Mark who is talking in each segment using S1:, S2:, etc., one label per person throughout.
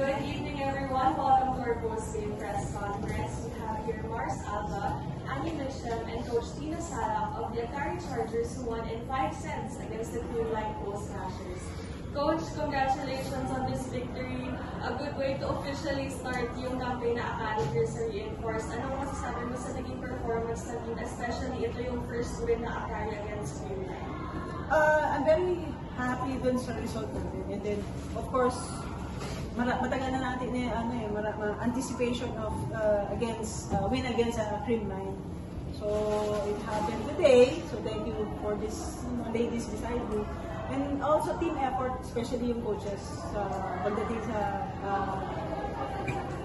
S1: Good evening, everyone. Welcome to our post-game press conference. We have here Mars Alba, Annie Mitchell, and Coach Tina Salak of the Atari Chargers who won in 5 sets against the Creamline Coal Smashers. Coach, congratulations on this victory. A good way to officially start yung campaign na Akali Girls are reinforced. Ano masasabi mo sa naging performance na team, especially ito yung first win na Akali against Creamline?
S2: I'm very happy dun sa result natin. And then, of course, matagal na natin anticipation of win against Creamline. So it happened today. So thank you for this ladies beside me. And also team effort, especially yung coaches pagdating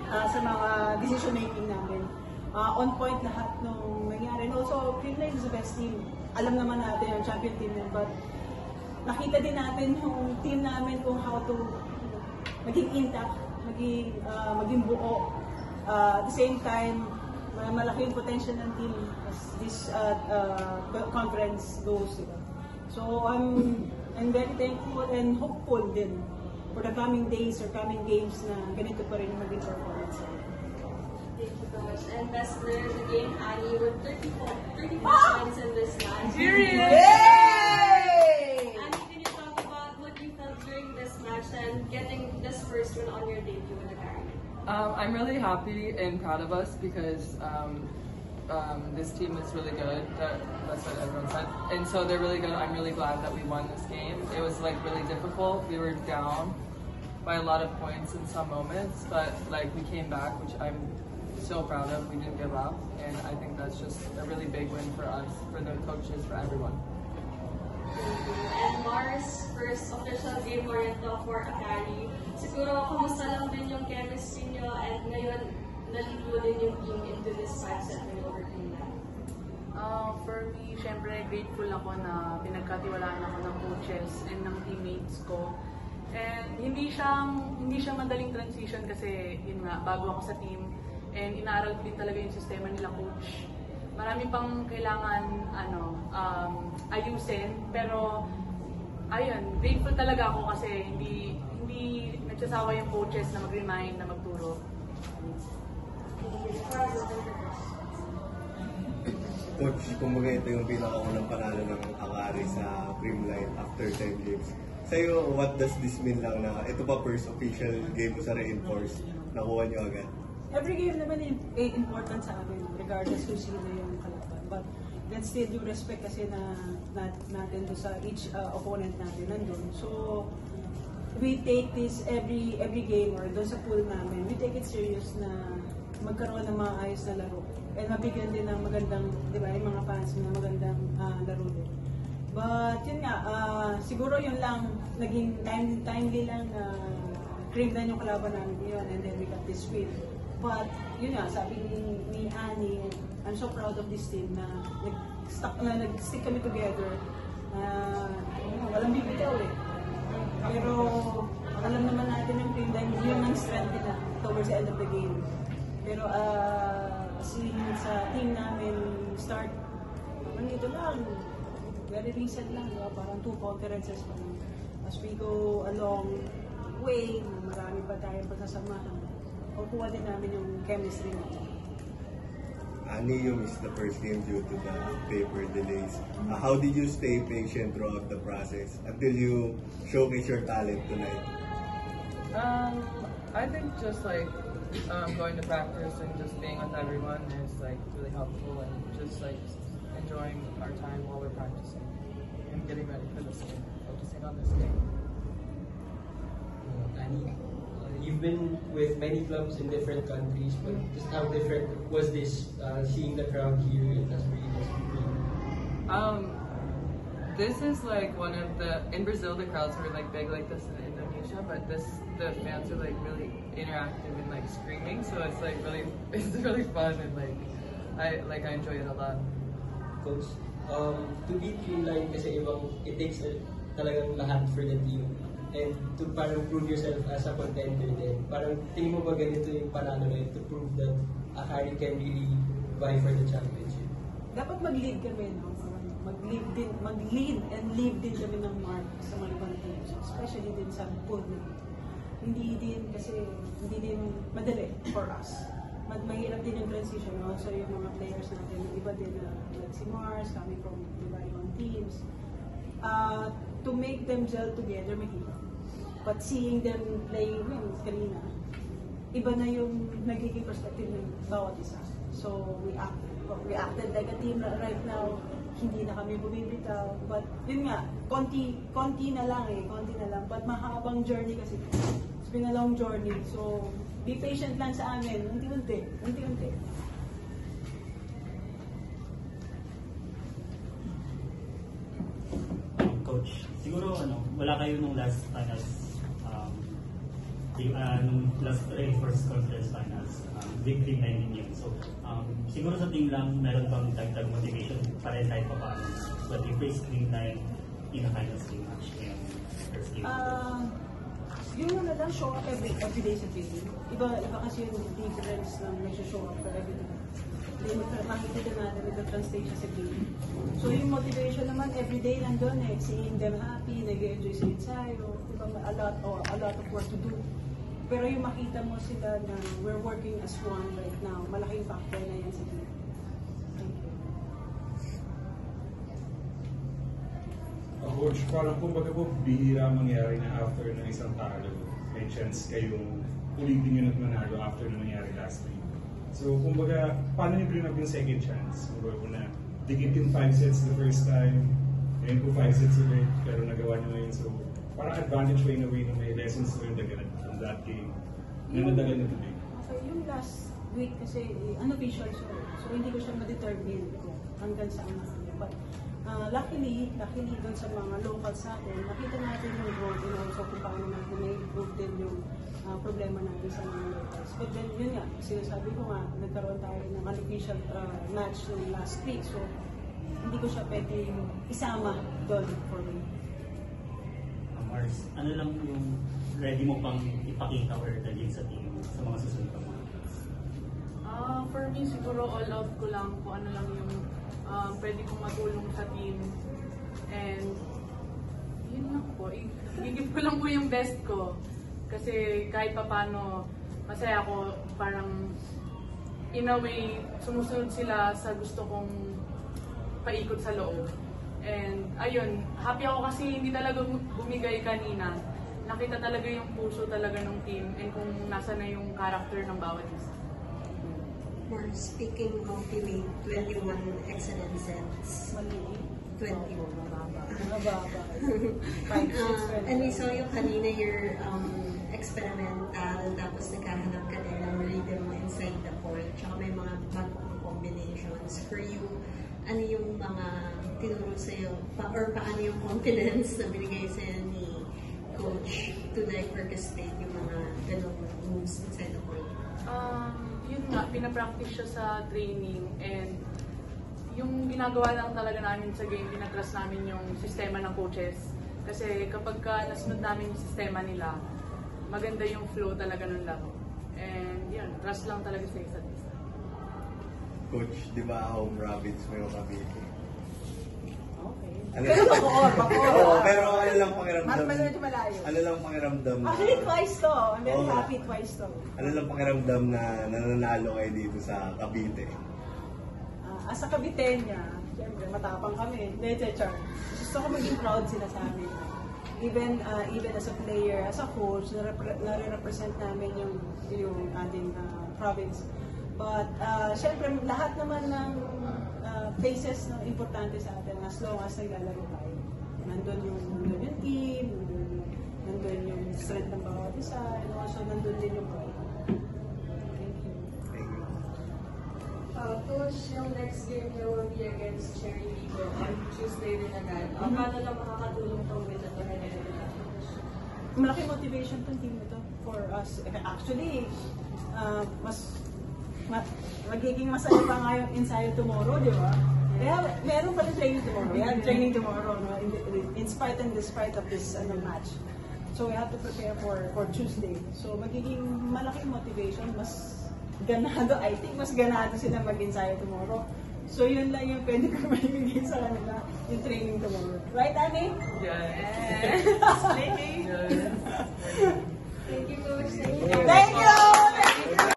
S2: sa mga decision making namin. On point lahat nung nangyari. And also, Creamline is the best team. Alam naman natin yung champion team yun, but nakita din natin yung team namin kung how to maging intact, maging buo. At the same time, malaki yung potential ng team as this conference goes. So I'm very thankful and hopeful din for the coming days or coming games na ganito pa rin yung maging performance.
S1: Thank you, Coach. And best player of the game, Annie, with 34 points in this match.
S2: Yay!
S1: Annie, can you talk about what you felt during this match and getting this first win on your debut in the Caribbean?
S3: I'm really happy and proud of us because this team is really good. That's what everyone said. And so they're really good. I'm really glad that we won this game. It was like really difficult. We were down by a lot of points in some moments, but like we came back, which I'm so proud of. We didn't give up, and I think that's just a really big win for us, for the coaches, for everyone.
S1: And Mars, first official game mo rin to for Akali. Siguro, kumusta lang din yung chemistry nyo and ngayon naligo din yung team into this 5-set win over Creamline?
S4: For me, syempre grateful ako na pinagkatiwalaan ako ng coaches and ng teammates ko. And hindi siya madaling transition kasi yun nga, bago ako sa team. And inaaral ko din talaga yung sistema nila, coach. Marami pang kailangan ayusin, pero ayun, grateful talaga ako kasi hindi nagsasawa yung coaches na mag-remind, na magturo.
S5: Coach, kumbaga ito yung pinakaunang panalo ng Akari sa Creamline after 10 games. Sa'yo, what does this mean lang na ito pa first official game mo sa Reinforce, nakuha nyo agad?
S2: Every game naman important sa amin, regardless kung sino yung kalaban. But let's still do respect kasi natin sa each opponent natin nandun. So we take this every game or doon sa pool namin, we take it serious na magkaroon ng mga ayos na laro. And mabigyan din ng magandang, di ba, yung mga fans na magandang laro din. But yun nga, siguro yun lang, naging timely lang na Creamline yung kalaban namin yun, and then we got this win. But yun nga, sabi ni Annie, I'm so proud of this team na nag-stick kami together. Walang bibitaw eh. Pero alam naman natin yung Creamline, yun ang strength nila towards the end of the game. Pero sa team namin, start, ito lang, very recent lang, diba? Parang 2 conferences pa lang. As we go along way, marami pa tayong pagsasamahan. Kukuha din namin yung chemistry natin.
S5: Annie, you missed the first game due to the paper delays. How did you stay patient throughout the process until you showcase your talent tonight?
S3: I think just like going to practice and just being with everyone is like really helpful, and just like enjoying our time while we're practicing and getting ready for this game, focusing on this game.
S6: Annie, you've been with many clubs in different countries, but just how different was this seeing the crowd here in Las Vegas?
S3: This is like one of in Brazil the crowds were like big like this in Indonesia, but the fans are like really interactive and like screaming, so it's like it's really fun, and like I enjoy it a lot.
S6: Coach, to beat Creamline kasi it takes talagang lahat for the team. And to parang prove yourself as a contender din. Parang tingin mo ba ganito yung panalo na to prove that Akari can really vie for the championship?
S2: Dapat mag-lead kami, no? Mag-lead and leave din kami ng mark sa mga ibang teams, especially din sa pool. Hindi din kasi madali for us. Mahirap din yung transition. Also, yung mga players natin, yung iba din na like si Mars, coming from ibang teams. To make them gel together, mahirap. But seeing them playing kanina, iba na yung nagiging perspective ng bawat isa. So, we acted like a team right now. Hindi na kami bumibitaw. But, yun nga, konti na lang. But mahabang journey kasi. It's been a long journey. So, be patient lang sa amin. Unti-unti.
S7: Coach, siguro wala kayo nung last finals, nung last first conference finals, big thing na yun. So, siguro sa team lang, meron bang dagdag motivation pa rin kahit pa paano. But you face Green Line in a finals team match ngayon, first game.
S2: Yung lang, show up every day sa training. Iba kasi yung difference ng nag-show up for every day. Then, makikita natin nag-translate siya sa game. So, yung motivation naman, everyday nandun seeing them happy, nag-enjoy sa ensayo, diba, a lot of work to do. Pero yung makita mo sila na we're working as one right now, malaking factor na yan sa game. Thank you.
S8: Coach, parang kumbaga po bihira mangyari na after ng isang talo, may chance kayong ulitin yun at manalo after na nangyari last week. So, kumbaga, paano nyo bring up yung second chance? Kumbaga po na dikit yung 5 sets the first time, ngayon po 5 sets ulit, pero nagawa nyo ngayon. So, parang advantage way na way na may lessons learned agad from that game na nadagal na today.
S2: Okay, yung last week kasi, unofficial siya. So, hindi ko siya ma-determine kung hanggang saan na. But, luckily doon sa mga locals natin, nakita natin yung growth and also kung paano natin na-improve din yung problema natin sa mga locals. But then, yun nga, sinasabi ko nga, nagkaroon tayo ng unofficial match yung last week. So, hindi ko siya pwede isama doon for me.
S7: Mars, ano lang yung ready mo pang ipakita or dalhin sa team sa mga susunod na mga games?
S4: For me, siguro all out ko lang kung ano lang yung pwede kong matulong sa team. And yun lang po, i-give ko lang po yung best ko. Kasi kahit pa paano, masaya ako, parang in a way, sumusunod sila sa gusto kong paikot sa loob. And ayun, happy ako kasi hindi talaga bumigay kanina. Nakita talaga yung puso talaga ng team and kung nasa na yung character ng bawat isa.
S9: More speaking of you made 21 excellent sets. 21.
S2: Mababa.
S9: And we saw you kanina your experimental, tapos naghahanap ka din ng rhythm inside the court. Tsaka may mga bagong combinations. For you, ano yung mga tinuro sa'yo, or paano yung confidence na binigay sa'yo ni Coach to like orchestrate yung mga ganong moves inside the court?
S4: Yun nga, pinapractice siya sa training and yung ginagawa lang talaga namin sa game, pinatrust namin yung sistema ng coaches. Kasi kapag nasunod namin yung sistema nila, maganda yung flow talaga ng laro. And yun, trust lang talaga sa isa't isa.
S5: Coach, di ba home rabbits mo yung Cavite?
S2: Okay.
S5: Pero
S2: bakoor.
S5: Oo, pero ano lang pakiramdam?
S2: Medyo malayo.
S5: Ano lang pakiramdam na?
S2: Actually, twice to. I'm very
S5: Oo.
S2: happy twice to.
S5: Ano lang pakiramdam na nananalo kayo dito sa Cavite?
S2: As a Caviteña, siyempre matapang kami. Char. Gusto ko maging proud sila sa amin. Even as a player, as a coach, nare-represent namin yung ating province. But siyempre lahat naman ng places na importante sa atin as long as naglalaro tayo. Nandun yung team, nandun yung strength ng bawat isa, and also nandun din yung pride. Thank you.
S1: Coach, yung next game niyo will be against Cherry Vigo on Tuesday din agad. Paano lang makakatulong to with the tournament?
S2: Malaking motivation tong team nito for us. Actually, magiging masaya pa nga yung ensayo tomorrow, di ba? Kaya meron pa rin training tomorrow. We have training tomorrow, no? In spite and despite of this match. So we have to prepare for Tuesday. So magiging malaking motivation, mas ganado, I think mas ganado sila mag-ensayo tomorrow. So yun lang yung pwede ko maibigay sa kanila, yung training tomorrow. Right, Annie?
S4: Yes!
S2: Thank
S1: Thank you, Coach. Thank you.